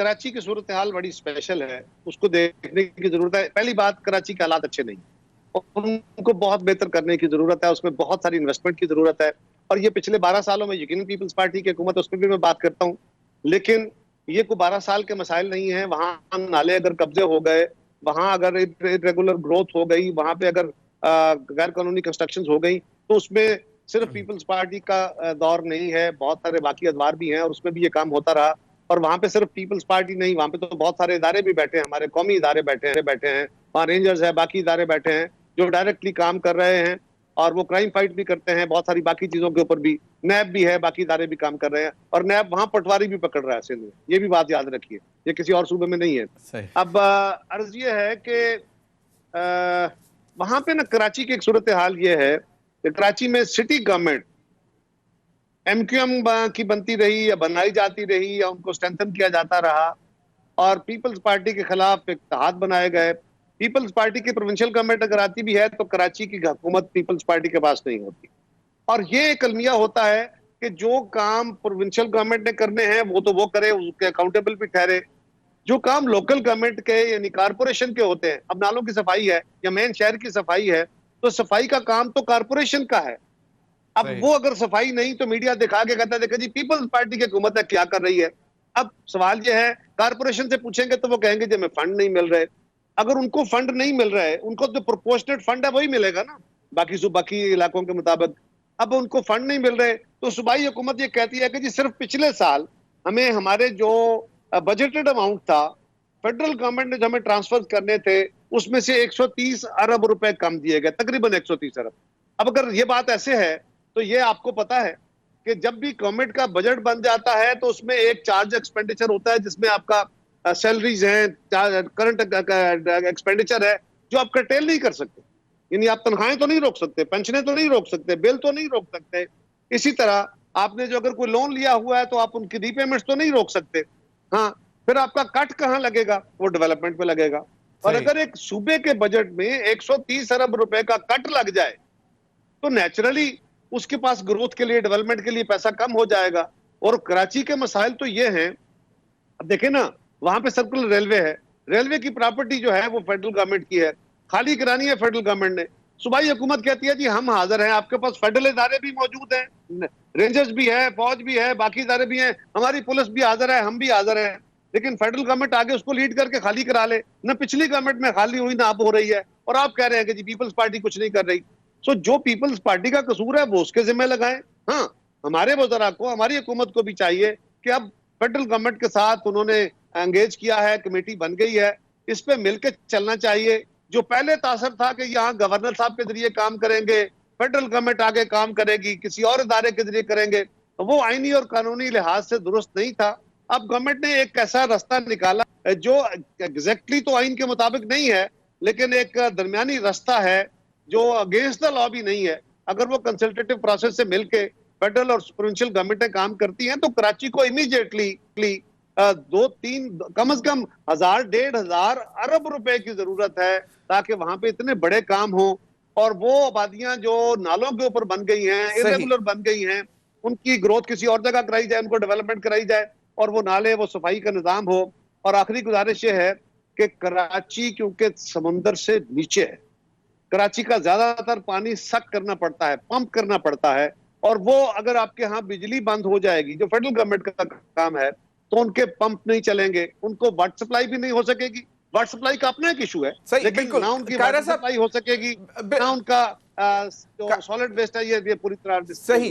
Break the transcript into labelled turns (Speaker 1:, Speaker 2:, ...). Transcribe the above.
Speaker 1: कराची की सूरत हाल बड़ी स्पेशल है, उसको देखने की जरूरत है। पहली बात, कराची के हालात अच्छे नहीं, और उनको बहुत बेहतर करने की जरूरत है, उसमें बहुत सारी इन्वेस्टमेंट की जरूरत है। और ये पिछले 12 सालों में यकीनन पीपल्स पार्टी की हुकूमत, उस पर भी मैं बात करता हूँ, लेकिन ये कोई 12 साल के मसाइल नहीं है। वहां नाले अगर कब्जे हो गए, वहां अगर इरेगुलर ग्रोथ हो गई, वहां पे अगर गैर कानूनी कंस्ट्रक्शन हो गई, तो उसमें सिर्फ पीपल्स पार्टी का दौर नहीं है, बहुत सारे बाकी अदवार भी हैं और उसमें भी ये काम होता रहा। और वहां पे सिर्फ पीपल्स पार्टी नहीं, वहां पे तो बहुत सारे इदारे भी बैठे हैं, हमारे कौमी इदारे बैठे हैं, वहाँ रेंजर्स है, बाकी इदारे बैठे हैं जो डायरेक्टली काम कर रहे हैं, और वो क्राइम फाइट भी करते हैं, बहुत सारी बाकी चीजों के ऊपर भी। नैब भी है, बाकी इदारे भी काम कर रहे हैं, और नैब वहां पटवारी भी पकड़ रहा है सिंध में, ये भी बात याद रखिए, ये किसी और सूबे में नहीं है। अब अर्ज ये है कि वहां पे ना कराची की एक सूरत हाल ये है कि कराची में सिटी गवर्नमेंट MQM की बनती रही या बनाई जाती रही या उनको स्ट्रेंथन किया जाता रहा, और पीपल्स पार्टी के खिलाफ इत्तेहाद बनाए गए। पीपल्स पार्टी की प्रोविंशियल गवर्नमेंट अगर आती भी है तो कराची की हुकूमत पीपल्स पार्टी के पास नहीं होती, और ये एक अलमिया होता है कि जो काम प्रोविंशियल गवर्नमेंट ने करने हैं वो तो वो करे, उसके अकाउंटेबल भी ठहरे। जो काम लोकल गवर्नमेंट के यानी कारपोरेशन के होते हैं, अब नालों की सफाई है या मेन शहर की सफाई है, तो सफाई का काम तो कारपोरेशन का है। अब वो अगर सफाई नहीं तो मीडिया दिखा के कहता है देखो जी पीपल्स पार्टी की हुकूमत है क्या कर रही है। अब सवाल ये है, कारपोरेशन से पूछेंगे तो वो कहेंगे जी हमें फंड नहीं मिल रहे। अगर उनको फंड नहीं मिल रहा है, उनको जो प्रोपोर्शनेट फंड है वही मिलेगा ना, बाकी इलाकों के मुताबिक। अब उनको फंड नहीं मिल रहे तो सूबाई हुकूमत ये कहती है कि जी सिर्फ पिछले साल हमें हमारे जो बजटेड अमाउंट था, फेडरल गवर्नमेंट ने जो हमें ट्रांसफर करने थे, उसमें से 130 अरब रुपए कम दिए गए, तकरीबन 130 अरब। अब अगर ये बात ऐसे है तो ये आपको पता है कि जब भी गवर्नमेंट का बजट बन जाता है तो उसमें एक चार्ज एक्सपेंडिचर होता है जिसमें आपका सैलरीज हैं, करंट एक्सपेंडिचर है, जो आप कर्टेल नहीं कर सकते। यानी आप तनख्वाहें तो नहीं रोक सकते, पेंशनें तो नहीं रोक सकते, बिल तो नहीं रोक सकते। इसी तरह आपने जो अगर कोई लोन लिया हुआ है तो आप उनकी रीपेमेंट्स तो नहीं रोक सकते। हाँ, फिर आपका कट कहाँ लगेगा? वो डेवलपमेंट पे लगेगा। और अगर एक सूबे के बजट में 130 अरब रुपए का कट लग जाए तो नेचुरली उसके पास ग्रोथ के लिए, डेवलपमेंट के लिए पैसा कम हो जाएगा। और कराची के मसाइल तो ये हैं, अब देखें ना, वहां पे सर्कुलर रेलवे है, रेलवे की प्रॉपर्टी जो है वो फेडरल गवर्नमेंट की है, खाली करानी है फेडरल गवर्नमेंट ने। सूबाई हुकूमत कहती है जी हम हाजिर हैं, आपके पास फेडरल इदारे भी मौजूद हैं, रेंजर्स भी है, फौज भी है, बाकी इदारे भी हैं, हमारी पुलिस भी हाजिर है, हम भी हाजिर हैं, लेकिन फेडरल गवर्नमेंट आगे उसको लीड करके खाली करा ले। न पिछली गवर्नमेंट में खाली हुई, ना अब हो रही है, और आप कह रहे हैं कि जी पीपल्स पार्टी कुछ नहीं कर रही। सो जो पीपल्स पार्टी का कसूर है वो उसके जिम्मे लगाएं। हाँ, हमारे वज़रा को, हमारी हुकूमत को भी चाहिए कि अब फेडरल गवर्नमेंट के साथ उन्होंने एंगेज किया है, कमेटी बन गई है, इस पे मिलकर चलना चाहिए। जो पहले तासर था कि यहाँ गवर्नर साहब के जरिए काम करेंगे, फेडरल गवर्नमेंट आगे काम करेगी, किसी और इदारे के जरिए करेंगे, तो वो आईनी और कानूनी लिहाज से दुरुस्त नहीं था। अब गवर्नमेंट ने एक ऐसा रास्ता निकाला जो एग्जैक्टली तो आइन के मुताबिक नहीं है, लेकिन एक दरमियानी रास्ता है जो अगेंस्ट द लॉ भी नहीं है। अगर वो कंसल्टेटिव प्रोसेस से मिलके फेडरल और प्रोविंशियल गवर्नमेंटें काम करती हैं तो कराची को इमीडिएटली 2-3 कम से कम 1000-1500 अरब रुपए की जरूरत है ताकि वहां पे इतने बड़े काम हो। और वो आबादियां जो नालों के ऊपर बन गई हैं, इरेगुलर बन गई हैं, उनकी ग्रोथ किसी और जगह कराई जाए, उनको डेवलपमेंट कराई जाए, और वो नाले, वो सफाई का निजाम हो। और आखिरी गुजारिश ये है कि कराची क्योंकि समुंदर से नीचे है, कराची का ज्यादातर पानी सक करना पड़ता है, पंप करना पड़ता है, और वो अगर आपके यहाँ बिजली बंद हो जाएगी, जो फेडरल गवर्नमेंट का काम है, तो उनके पंप नहीं चलेंगे, उनको वाटर सप्लाई भी नहीं हो सकेगी। वाटर सप्लाई का अपना एक इशू है, लेकिन ना उनकी वाटर सप्लाई हो सकेगी, ना उनका जो सॉलिड वेस्ट है ये पूरी तरह
Speaker 2: सही।